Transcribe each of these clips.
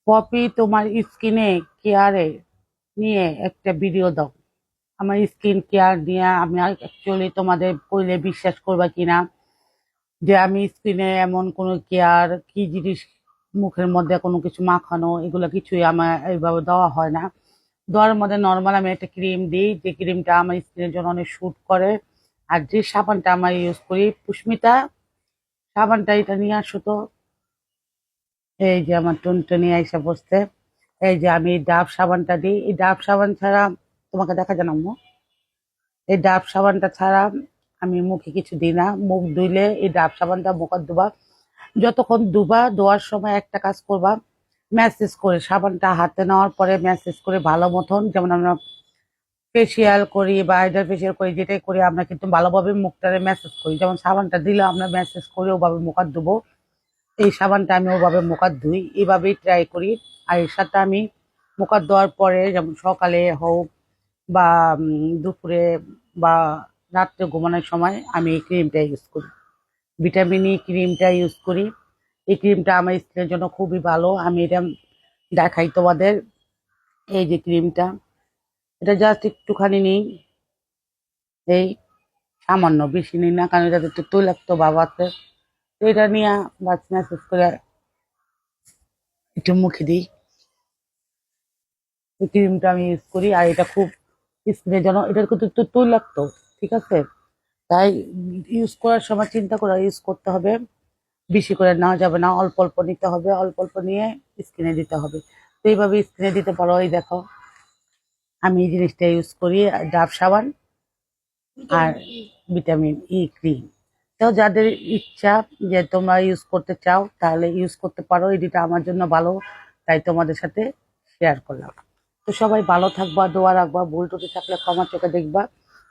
Poppy, তোমার স্কিনে কেয়ারে নিয়ে একটা ভিডিও দাও। আমার স্কিন কেয়ার নিয়ে আমি অ্যাকচুয়ালি তোমাদের কইলে বিশ্বাস করবা কিনা যে আমি স্কিনে এমন কোনো কেয়ার কি জিনিস মুখের মধ্যে কোনো কিছু মাখানো এগুলো কিছুই আমার এইভাবে দেওয়া হয় না। দেওয়ার মধ্যে নর্মাল আমি একটা ক্রিম দিই, যে ক্রিমটা আমার স্কিনের জন্য অনেক শুট করে। আর যে সাবানটা আমরা ইউজ করি, পুষ্মিতা সাবানটা এটা নিয়ে আসো তো। এই যে আমার টুনটুনি আইসা বসতে। এই যে আমি ডাব সাবানটা দিই, এই ডাব সাবান ছাড়া তোমাকে দেখা যায় না আম্মু? এই ডাব সাবানটা ছাড়া আমি মুখে কিছু দিই না। মুখ ধুইলে এই ডাব সাবানটা মুখে ধোবা, যতক্ষণ ধোবা ধোয়ার সময় একটা কাজ করবা, ম্যাসেজ করে সাবানটা হাতে নেওয়ার পরে ম্যাসেজ করে ভালো মতন, যেমন আমরা ফেসিয়াল করি বা হাইড্রা ফেসিয়াল করি, যেটাই করি আমরা কিন্তু ভালোভাবে মুখটারে ম্যাসেজ করি। যেমন সাবানটা দিলে আমরা ম্যাসেজ করে ওভাবে মুখ হাত ধুবো, এই সাবানটা আমি ওভাবে মুখ হাত ধুই, এইভাবেই ট্রাই করি। আর এর সাথে আমি মুখ হাত ধোয়ার পরে যেমন সকালে হোক বা দুপুরে বা রাত্রে ঘুমানোর সময় আমি এই ক্রিমটা ইউজ করি, ভিটামিন ই ক্রিমটা ইউজ করি। এই ক্রিমটা আমার স্কিনের জন্য খুবই ভালো। আমি এটা দেখাই তোমাদের। এই যে ক্রিমটা, এটা জাস্ট একটুখানি নিই, এই সামান্য, বেশি নিই না, কারণ এটাতে একটু তৈলাক্ত ভাব আছে। তো এটা নিয়ে বাস ম্যাসেজ করে একটু মুখে দিই। এই ক্রিমটা আমি ইউজ করি, আর এটা খুব স্কিনের জন্য, এটার কিন্তু একটু তৈলাক্ত, ঠিক আছে? তাই ইউজ করার সময় চিন্তা করে ইউজ করতে হবে। বেশি করে নেওয়া যাবে না, অল্প অল্প নিতে হবে, অল্প অল্প নিয়ে স্কিনে দিতে হবে। তো এইভাবে স্কিনে দিতে পারো। এই দেখো আমি এই জিনিসটা ইউজ করি, ডাব সাবান আর ভিটামিন ই ক্রিম। তো যাদের ইচ্ছা যে তোমরা ইউজ করতে চাও তাহলে ইউজ করতে পারো, এটিটা আমার জন্য ভালো, তাই তোমাদের সাথে শেয়ার করলাম। তো সবাই ভালো থাকবা, দোয়া রাখবা, ভুল ত্রুটি থাকলে ক্ষমা চোখে দেখবা।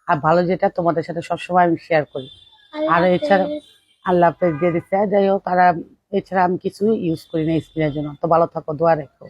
আর ভালো যেটা তোমাদের সাথে সবসময় আমি শেয়ার করি। আর এছাড়া আল্লাহ হাফেজ দিয়ে দিচ্ছে, যাই হোক। আর এছাড়া আমি কিছু ইউজ করি না স্কিনের জন্য। তো ভালো থাকো, দোয়া রেখো।